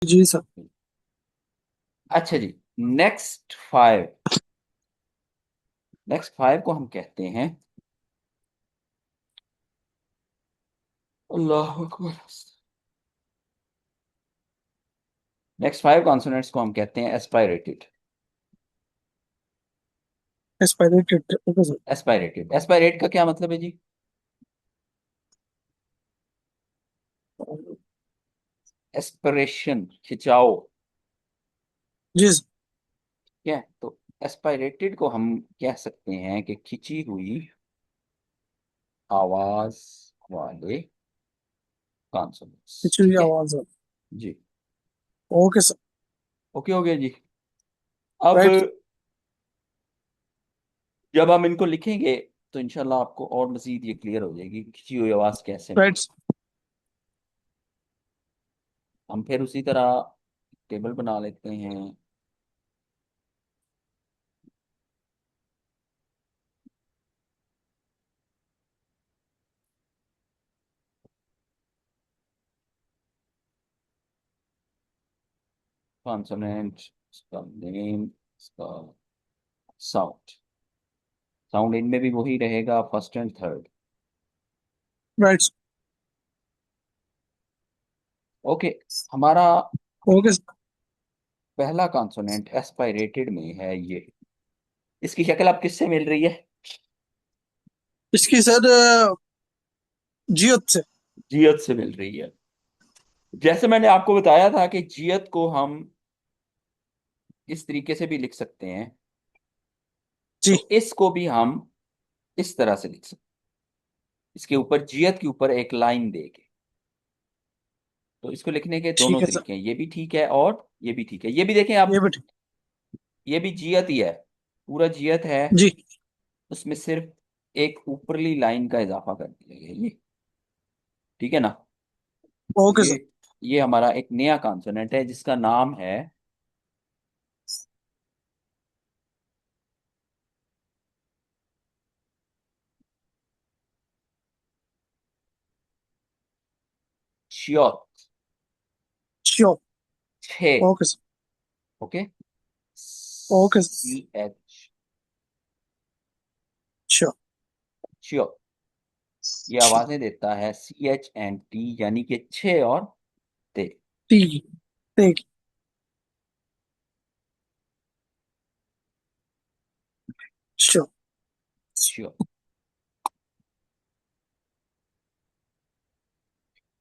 जी sir. अच्छा जी। Next five को हम कहते हैं, अल्लाह अकबर, नेक्स्ट फाइव कॉन्सोनेंट्स को हम कहते हैं aspirated. Aspirated, okay sir. Aspirated, aspirate का क्या मतलब है जी? एस्पिरेशन, खिंचाओ। जी सर। ठीक है, तो एस्पायरेटेड को हम कह सकते हैं कि खिंची हुई आवाज वाले कॉन्सोनेंट्स। पिछली ठीक है आवाज है। जी। Okay sir. ओके हो गया जी। अब राइट। जब हम इनको लिखेंगे तो इंशाल्लाह आपको और मजीद ये क्लियर हो जाएगी कि खिंची हुई आवाज कैसे राइट। मिले। हम फिर उसी तरह टेबल बना लेते हैं। कॉन्सोनेंट, इसका नेम, इसका साउंड। साउंड इनमें भी वही रहेगा, first and third. Right. Okay. हमारा ओके सर। पहला कॉन्सोनेंट एस्पायरेटेड में है ये। इसकी शक्ल आप किससे मिल रही है? इसकी सर जियत से। जियत से मिल रही है। जैसे मैंने आपको बताया था कि जियत को हम इस तरीके से भी लिख सकते हैं, जी। तो इसको भी हम इस तरह से लिख सकते हैं, इसके ऊपर जियत के ऊपर एक लाइन देके। तो इसको लिखने के दोनों ठीक है सर। तरीके हैं, ये भी ठीक है और ये भी ठीक है। ये भी देखें आप, ये भी ठीक। ये भी जियत ही है, पूरा जियत है। जी। उसमें सिर्फ एक ऊपरली लाइन का इजाफा कर दिया गया ये। ठीक है ना? तो ओके सर। ये हमारा एक नया कॉन्सोनेंट है जिसका नाम है श्योर। श्योर। छे। Okay sir. ओके। ओके सी सर। H, sure. श्योर। ये आवाजें देता है CH and T, यानी कि छे और ते। ठीक। ठीक। श्योर। श्योर।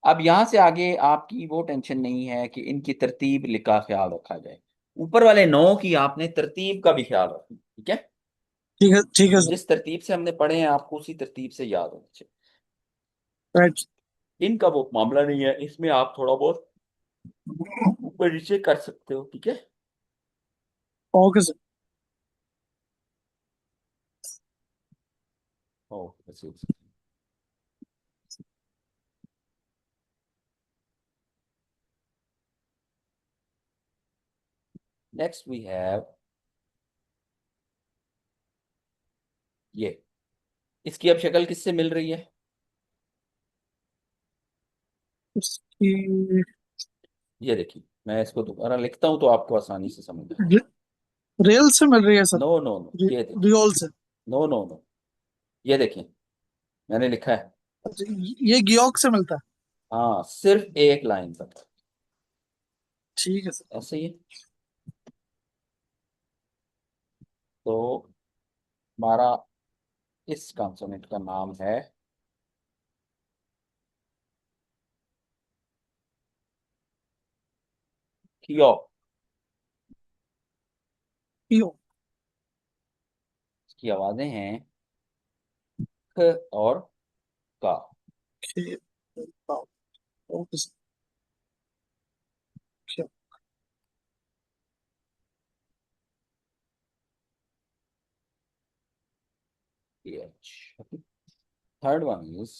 अब यहां से आगे आपकी वो टेंशन नहीं है कि इनकी तरतीब का ख्याल रखा जाए। ऊपर वाले नौ की आपने तरतीब का भी ख्याल रखना, ठीक है? ठीक है, ठीक है तो सर। जिस तरतीब से हमने पढ़े हैं आपको उसी तरतीब से याद होना चाहिए। राइट। इनका वो मामला नहीं है, इसमें आप थोड़ा बहुत ऊपर नीचे कर सकते हो, ठीक है? Okay sir. ओ, ऐसे। नेक्स्ट वी हैव ये। इसकी अब शक्ल किससे मिल रही है? इसकी ये देखिए, मैं इसको दोबारा लिखता हूं तो आपको आसानी से समझ आए। रे, रेल से मिल रही है सर। नो नो नो, ये देखिए। रियोल से। नो नो नो, ये देखिए, मैंने लिखा है। अच्छा, ये गियोक से मिलता है। हाँ, सिर्फ एक लाइन तक। ठीक है सर। ऐसे ही। तो हमारा इस कॉन्सोनेंट का नाम है कियो। कियो। इसकी आवाजें हैं क और का। Okay sir. H. Third one is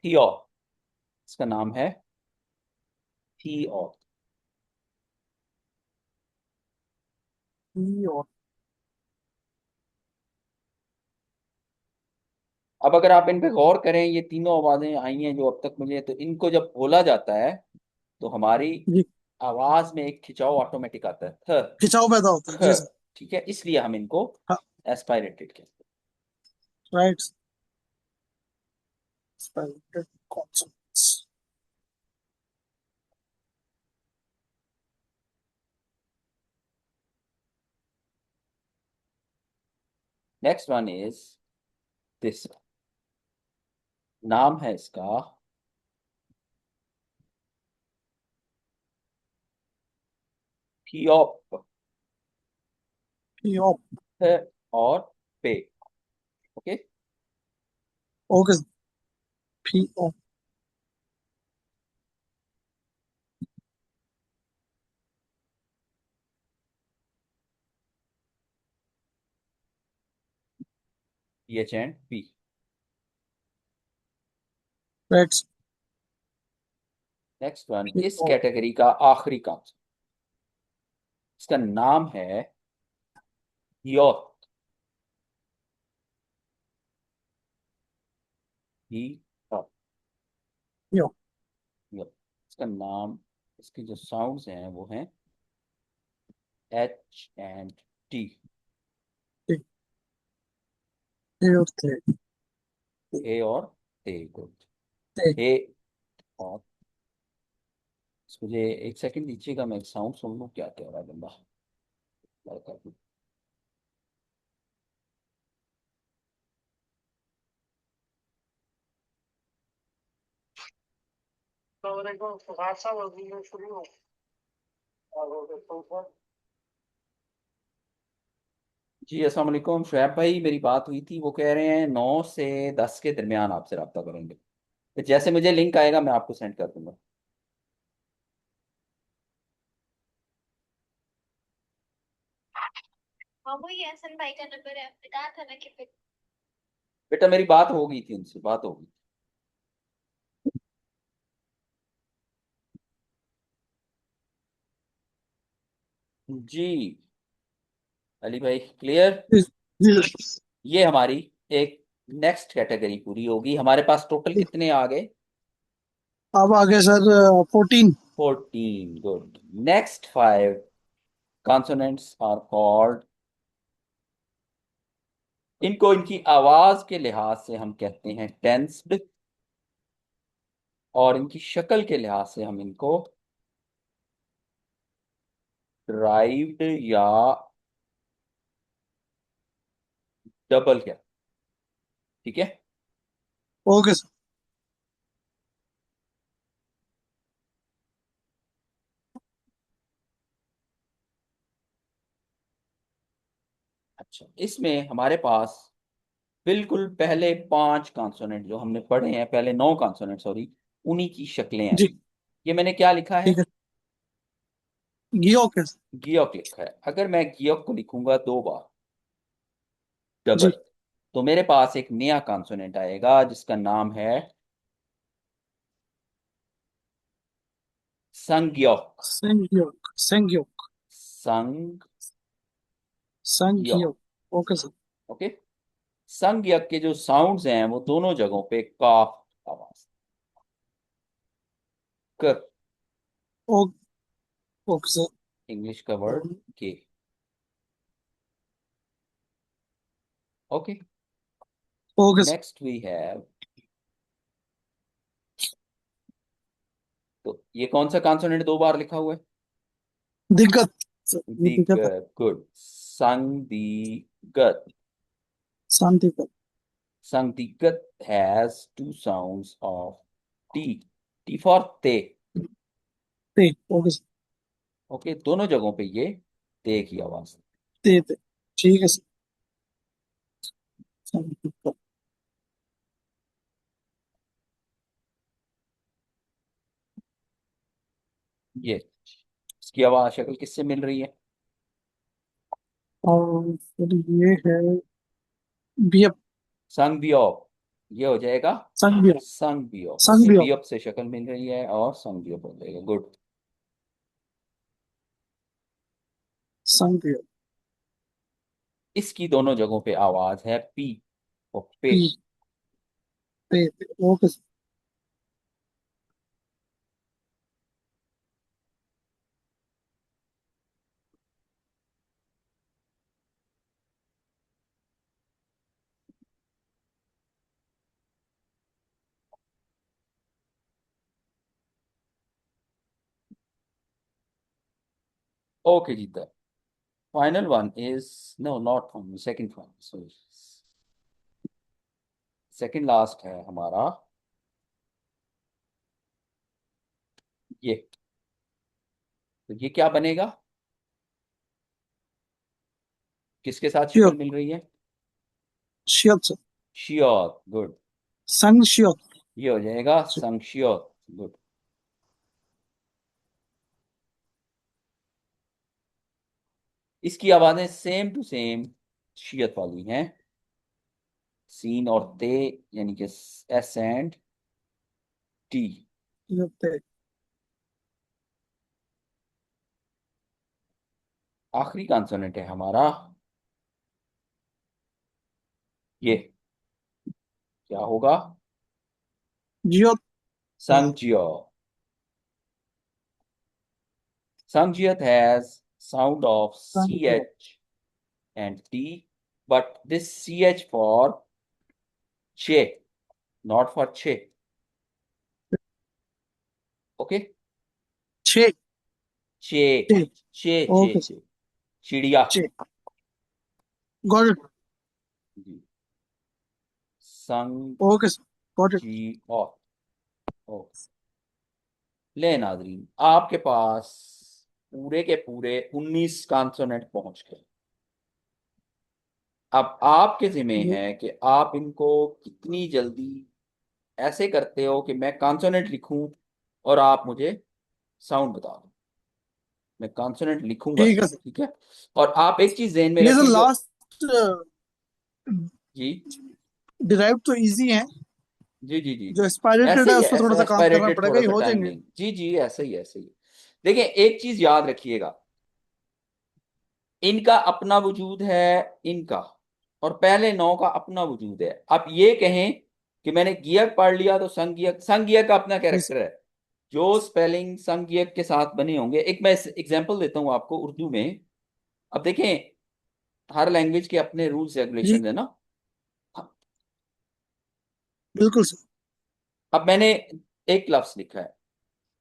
थियो। इसका नाम है थियो। कियो। अब अगर आप इन पे गौर करें, ये तीनों आवाजें आई हैं जो अब तक मुझे, तो इनको जब बोला जाता है तो हमारी जी। आवाज में एक खिंचाव ऑटोमेटिक आता है, थ खिंचाव पैदा होता है, जी ख। सर। ठीक है, इसलिए हम इनको हाँ। एस्पायरेटेड कहते हैं। Right. Spelling consonants. Next one is this, नाम है इसका पियोप, पी है और पे। Okay, okay sir. P O. H and P. Right. Next one, P is O. Category का आखिरी काउंट, इसका नाम है योत, ही यो। योत। इसका नाम, इसके जो साउंड्स हैं वो हैं H and T. T. T और थे। हे और ते, गुड। थे। हे और, मुझे एक सेकंड दीजिएगा, मैं एक साउंड सुन लूँ क्या कह रहा है बंदा लड़का। जी अस्सलाम वालेकुम शुएब भाई, मेरी बात हुई थी, वो कह रहे हैं 9 से 10 के दरमियान आपसे रब्ता करेंगे। तो जैसे मुझे लिंक आएगा मैं आपको सेंड कर दूंगा। हाँ वही एहसन भाई का नंबर है, बताया था ना कि फिर। बेटा मेरी बात हो गई थी उनसे, बात हो गई। जी अली भाई क्लियर। जी। जी सर। ये हमारी एक नेक्स्ट कैटेगरी पूरी होगी। हमारे पास टोटल जी। कितने आ गए? अब आगे sir 14। 14, good. Next 5 consonants are called, इनको इनकी आवाज के लिहाज से हम कहते हैं टेंस्ड, और इनकी शक्ल के लिहाज से हम इनको ड्राइव्ड या डबल क्या। ठीक है, ओके सर। अच्छा इसमें हमारे पास बिल्कुल पहले 5 कॉन्सोनेंट जो हमने पढ़े हैं, पहले 9 कॉन्सोनेंट सॉरी, उन्हीं की शक्लें हैं। जी। ये मैंने क्या लिखा है? ठीक है। गियो के सर। गियोक लिखा है। अगर मैं गियोक को लिखूंगा 2 बार डबल, जी। तो मेरे पास एक नया कॉन्सोनेंट आएगा जिसका नाम है संग्योक। संगयोक। संगयोक। संग्योक। संगयोक। Okay sir. ओके, संज्ञक के जो साउंड्स हैं वो दोनों जगहों पे काफ आवाज, क, ओ। Okay sir. इंग्लिश का वर्ड के। Okay, okay sir. Next we have, तो ये कौन सा कॉन्सोनेंट 2 बार लिखा हुआ है? दिक्कत सर, ये दिक्कत है। दिगत, गुड। संदिगत। शांति। संदिगत has 2 sounds of T, T for ते। ते। Okay sir. ओके, दोनों जगहों पे ये ते की आवाज। ते। ठीक है सर। शांति। ये इसकी आवाज शक्ल किससे मिल रही है? और फिर ये है बियप। संगबियोप, ये हो जाएगा संग बियप। संगबियोप। संग ओके, बियप। बियोप से शक्ल मिल रही है और संगबियोप हो जाएगा, गुड। संग बियप। इसकी दोनों जगहों पे आवाज है पी और पे। पी। Okay sir. ओके जी, the final one is, no not second one, sorry, second last है हमारा ये। तो ये क्या बनेगा, किसके साथ शक्ल श्योर। मिल रही है? Sure sir. Sure, good. संग श्योर। ये हो जाएगा संश्योर, गुड। इसकी आवाजें सेम टू सेम शियत वाली हैं, सीन और ते, यानी कि एस एंड टी। आखिरी कॉन्सोनेंट है हमारा ये, क्या होगा? जियो। संज्यो। Sanjit has sound of संग CH and T, but this CH for che, not for che. Okay? छे। Che, छे। che, okay che, sir. che. चिड़िया। छे। Got it. जी। संग ओके सर। Got it. जी और ओके। ले नाजरीन, आपके पास पूरे के पूरे 19 कॉन्सोनेंट पहुंच गए। अब आपके जिम्मे है कि आप इनको कितनी जल्दी ऐसे करते हो कि मैं कॉन्सोनेंट लिखूं और आप मुझे साउंड बता दो। मैं कॉन्सोनेंट लिखूंगा ठीक है सिर्फ, सर। ठीक है? और आप एक चीज ध्यान में ये सर रखें जो, लास्ट जी डिराइव तो इजी है। जी जी जी जो जी, एक्सपायरेटेड ऐसे है ही है, उस पर थोड़ा ऐसे सा काम करना एस्पायरेटेड, पड़ेगा, थोड़ा ये सा हो टाइम जाएंगे। लेंगे। जी जी, ऐसे ही ऐसे ही। देखिए, एक चीज याद रखिएगा, इनका अपना वजूद है, इनका, और पहले नौ का अपना वजूद है। आप ये कहें कि मैंने गियक पढ़ लिया तो संगियक, संगियक का अपना जी कैरेक्टर सर। है। जो स्पेलिंग संगियक के साथ बने होंगे, एक मैं एग्जांपल देता हूं आपको उर्दू में। अब देखें, हर लैंग्वेज के अपने रूल्स जी रेगुलेशन है ना। बिल्कुल सर। अब मैंने एक लफ्ज लिखा है,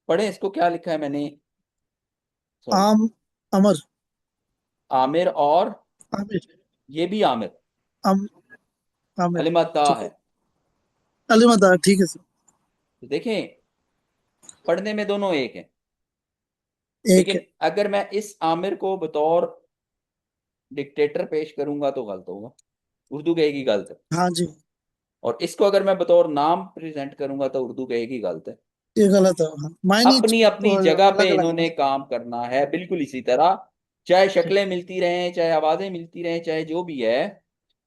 पढ़े इसको, क्या लिखा है मैंने? सॉरी, आम। अमर। आमिर, और आमिर। ये भी आमिर, आम। आमिर। अलिमता ठीक है। है। अलीमदार, ठीक है सर। तो देखें, पढ़ने में दोनों एक हैं, एक लेकिन है। अगर मैं इस आमिर को बतौर डिक्टेटर पेश करूंगा तो गलत होगा, उर्दू कहेगी गलत है। हाँ जी। और इसको अगर मैं बतौर नाम प्रेजेंट करूंगा तो उर्दू कहेगी गलत है। ये गलत है, हाँ, मायने अपनी अपनी जगह पे अलग अलग है इन्होंने बस। काम करना है, बिल्कुल इसी तरह। चाहे ठीक। शक्लें मिलती रहें, चाहे आवाजें मिलती रहें, चाहे जो भी है,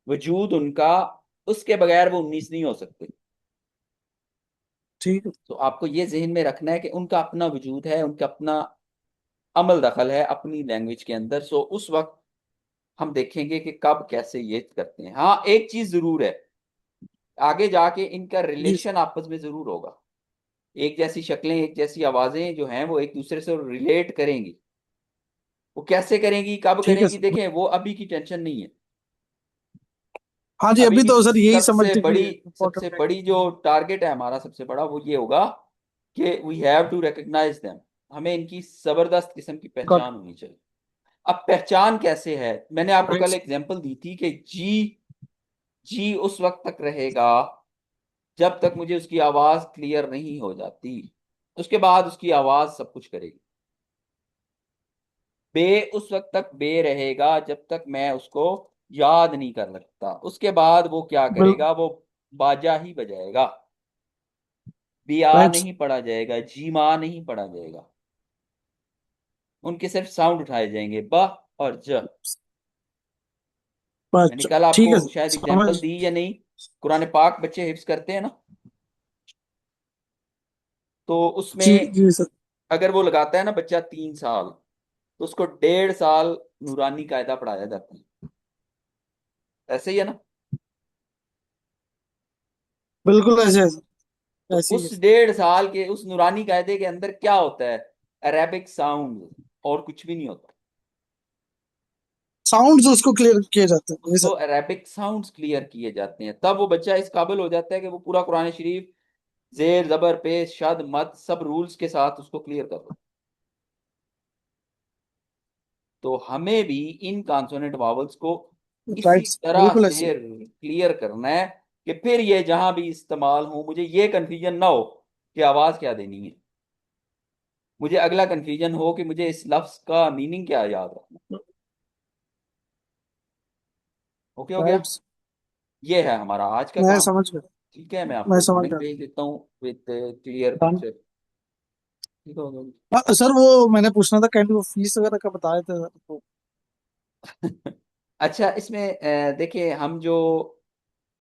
वजूद उनका, उसके बगैर वो 19 नहीं हो सकते। ठीक है। तो आपको ये जहन में रखना है कि उनका अपना वजूद है, उनका अपना अमल दखल है अपनी लैंग्वेज के अंदर। सो उस वक्त हम देखेंगे कि कब कैसे ये करते हैं। हाँ, एक चीज जरूर है, आगे जाके इनका जी रिलेशन आपस में जरूर होगा। एक जैसी शक्लें, एक जैसी आवाजें जो हैं, वो एक दूसरे से रिलेट करेंगी। वो कैसे करेंगी, कब ठीक है करेंगी, सर। देखें, वो अभी की टेंशन नहीं है। हाँ जी, अभी अभी की तो सर यही सबसे समझते कि बड़ी, सबसे इम्पोर्टेंट है। बड़ी जो टारगेट है हमारा, सबसे बड़ा, वो ये होगा कि we have to recognize them. हमें इनकी जबरदस्त किस्म की गॉट पहचान होनी चाहिए। अब पहचान कैसे है? मैंने आपको कल राइट। एग्जांपल दी थी कि जी, जी उस वक्त तक रहेगा जब तक मुझे उसकी आवाज क्लियर नहीं हो जाती, उसके बाद उसकी आवाज सब कुछ करेगी। बे उस वक्त तक बे रहेगा जब तक मैं उसको याद नहीं कर लगता, उसके बाद वो क्या बिल करेगा, वो बाजा ही बजाएगा। बिया राइट। नहीं पढ़ा जाएगा, जी माँ नहीं पढ़ा जाएगा, उनके सिर्फ साउंड उठाए जाएंगे, ब और ज। मैंने अच्छा कल ठीक आपको है शायद सर, समझ। एग्जांपल दी या नहीं, कुरान पाक बच्चे हिफ्ज करते हैं ना, तो जी उसमें जी सर। अगर वो लगाता है ना बच्चा 3 साल, तो उसको 1.5 साल नूरानी कायदा पढ़ाया जाता है। ऐसे ही है ना? बिल्कुल ऐसे ऐसे तो ऐसे ही उस है। 1.5 साल के उस नूरानी कायदे के अंदर क्या होता है? अरेबिक साउंड, और कुछ भी नहीं होता। साउंड्स उसको क्लियर किए जाते हैं ये उसको सब। अरेबिक साउंड्स क्लियर किए जाते हैं, तब वो बच्चा इस काबिल हो जाता है कि वो पूरा कुरान शरीफ जेर जबर पेश शद मद सब रूल्स के साथ उसको क्लियर कर दो। तो हमें भी इन कॉन्सोनेंट वावल्स को इसी राइट, तरह बिल्कुल ऐसे। से क्लियर करना है कि फिर ये जहां भी इस्तेमाल हो मुझे ये कंफ्यूजन ना हो कि आवाज क्या देनी है। मुझे अगला कंफ्यूजन हो कि मुझे इस लफ्ज का मीनिंग क्या याद रखना। ओके हो गया? राइट। ये है हमारा आज का मैं काम। समझ गया। ठीक है, मैं मैं आपको समझ ईमेल गया। भेज देता हूँ विद क्लियर डन। पिक्चर। ठीक होगा? सर वो मैंने पूछना था, कैंडी वो फीस वगैरह का बताए थे सर तो। अच्छा, इसमें देखिए हम जो